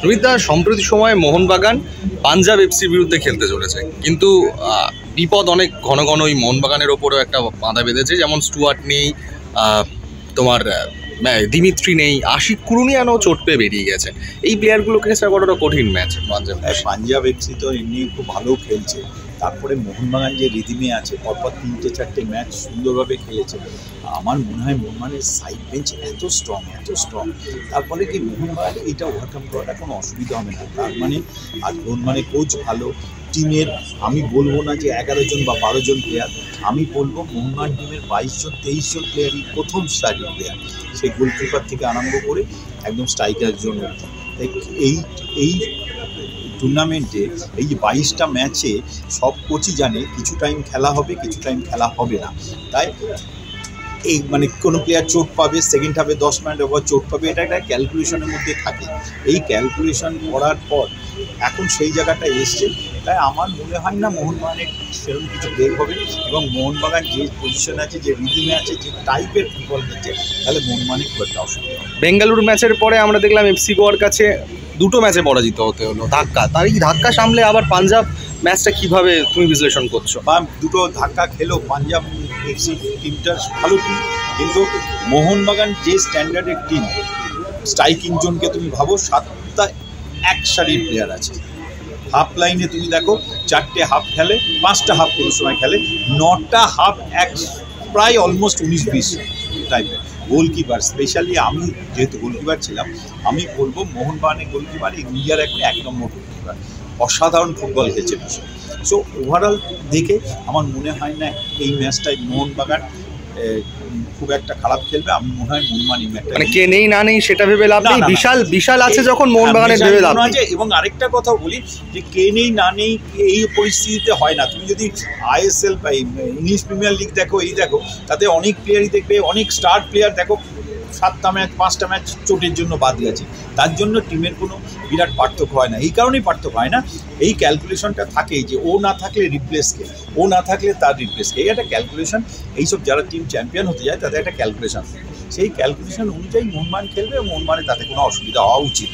রোহিতদা, সম্প্রতি সময়ে মোহনবাগান পাঞ্জাব এফসির বিরুদ্ধে খেলতে চলেছে, কিন্তু বিপদ অনেক ঘন ঘন ওই মোহনবাগানের ওপরেও একটা বাধা বেঁধেছে। যেমন স্টুয়ার্ট নেই, তোমার দিমিত্রি নেই, আশিক কুরুনিয়ানও চোট পেয়ে বেরিয়ে গেছে। এই প্লেয়ারগুলোকে ছাড়া কতটা কঠিন ম্যাচ পাঞ্জাব এফসি তো এমনি খুব ভালো খেলছে, তারপরে মোহনবাগান যে রিদিমে আছে পরপর 3-4টে ম্যাচ সুন্দরভাবে খেলেছে। আমার মনে হয় মোহনবাগানের সাইড বেঞ্চ এত স্ট্রং, তার ফলে কি মোহনবাগান এটা ওভারকাম করাটা কোনো অসুবিধা হবে না। তার মানে আর মোহনবাগানের কোচ ভালো, টিমের আমি বলবো না যে 11 জন বা 12 জন প্লেয়ার, আমি বলবো মোহনবাগান টিমের 22 জন 23 জন প্লেয়ারই প্রথম স্টার্টিং প্লেয়ার, সেই গোলকিপার থেকে আরম্ভ করে একদম স্ট্রাইকারের জন্য। এই টুর্নামেন্টে এই যে 22টা ম্যাচে সব কোচই জানে কিছু টাইম খেলা হবে, কিছু টাইম খেলা হবে না। তাই এই মানে কোনো প্লেয়ার চোট পাবে, সেকেন্ড হাফে 10 মিনিট ওভার চোট পাবে, এটা একটা ক্যালকুলেশনের মধ্যে থাকে। এই ক্যালকুলেশন করার পর এখন সেই জায়গাটা এসছে। তাই আমার মনে হয় না মোহনবাগানের সেরকম কিছু বের হবে, এবং মোহনবাগান যে পজিশন আছে, যে রিদিমে আছে, যে টাইপের ফুটবল খেলছে, তাহলে মোহনবাগানের খুব একটা অসুবিধা হবে। বেঙ্গালুরু ম্যাচের পরে আমরা দেখলাম এফসি গোয়ার কাছে 2টো ম্যাচে পরাজিত হতে হলো ধাক্কা। তার এই ধাক্কা সামলে আবার পাঞ্জাব ম্যাচটা কিভাবে তুমি বিশ্লেষণ করছো? বা 2টো ধাক্কা খেলো পাঞ্জাব এফসি টিমটা ভালো টিম, কিন্তু মোহনবাগান যে স্ট্যান্ডার্ডের টিম, স্ট্রাইকিং জোনকে তুমি ভাবো 7টা এক সারির প্লেয়ার আছে। হাফ লাইনে তুমি দেখো 4টে হাফ খেলে, 5টা হাফ কোনো সময় খেলে, 9টা হাফ এক প্রায় অলমোস্ট 19-20 টাইপের। গোলকিপার স্পেশালি, আমি যেহেতু গোলকিপার ছিলাম, আমি বলবো মোহনবাগানের গোলকিপার ইন্ডিয়ার এক নম্বর গোলকিপার, অসাধারণ ফুটবল খেলছে বিষয়। সো ওভারঅল দেখে আমার মনে হয় না এই ম্যাচটায় মোহনবাগান খুব একটা খারাপ খেলবে। আমি মনে হয় মোহনবাগান মানে কে নেই না নেই সেটা ভেবে লাভ নেই, বিশাল আছে যখন মোহনবাগানের ভেবে লাভ নেই। এবং আরেকটা কথাও বলি যে কে নেই না নেই এই পরিস্থিতিতে হয় না। তুমি যদি আইএসএল বা ইংলিশ প্রিমিয়ার লিগ দেখো, এই দেখো, তাতে অনেক প্লেয়ারই দেখবে, অনেক স্টার প্লেয়ার দেখো 7টা ম্যাচ 5টা ম্যাচ চোটের জন্য বাদ গেছে। তার জন্য টিমের কোনো বিরাট পার্থক্য হয় না। এই কারণেই পার্থক্য হয় না, এই ক্যালকুলেশনটা থাকে যে ও না থাকলে রিপ্লেসকে, ও না থাকলে তার রিপ্লেসকে, এই একটা ক্যালকুলেশন। এইসব যারা টিম চ্যাম্পিয়ন হতে যায় তাদের একটা ক্যালকুলেশন থাকে, সেই ক্যালকুলেশন অনুযায়ী মোহনবাগান খেলবে, মোহনবাগানে তাতে কোনো অসুবিধা হওয়া উচিত।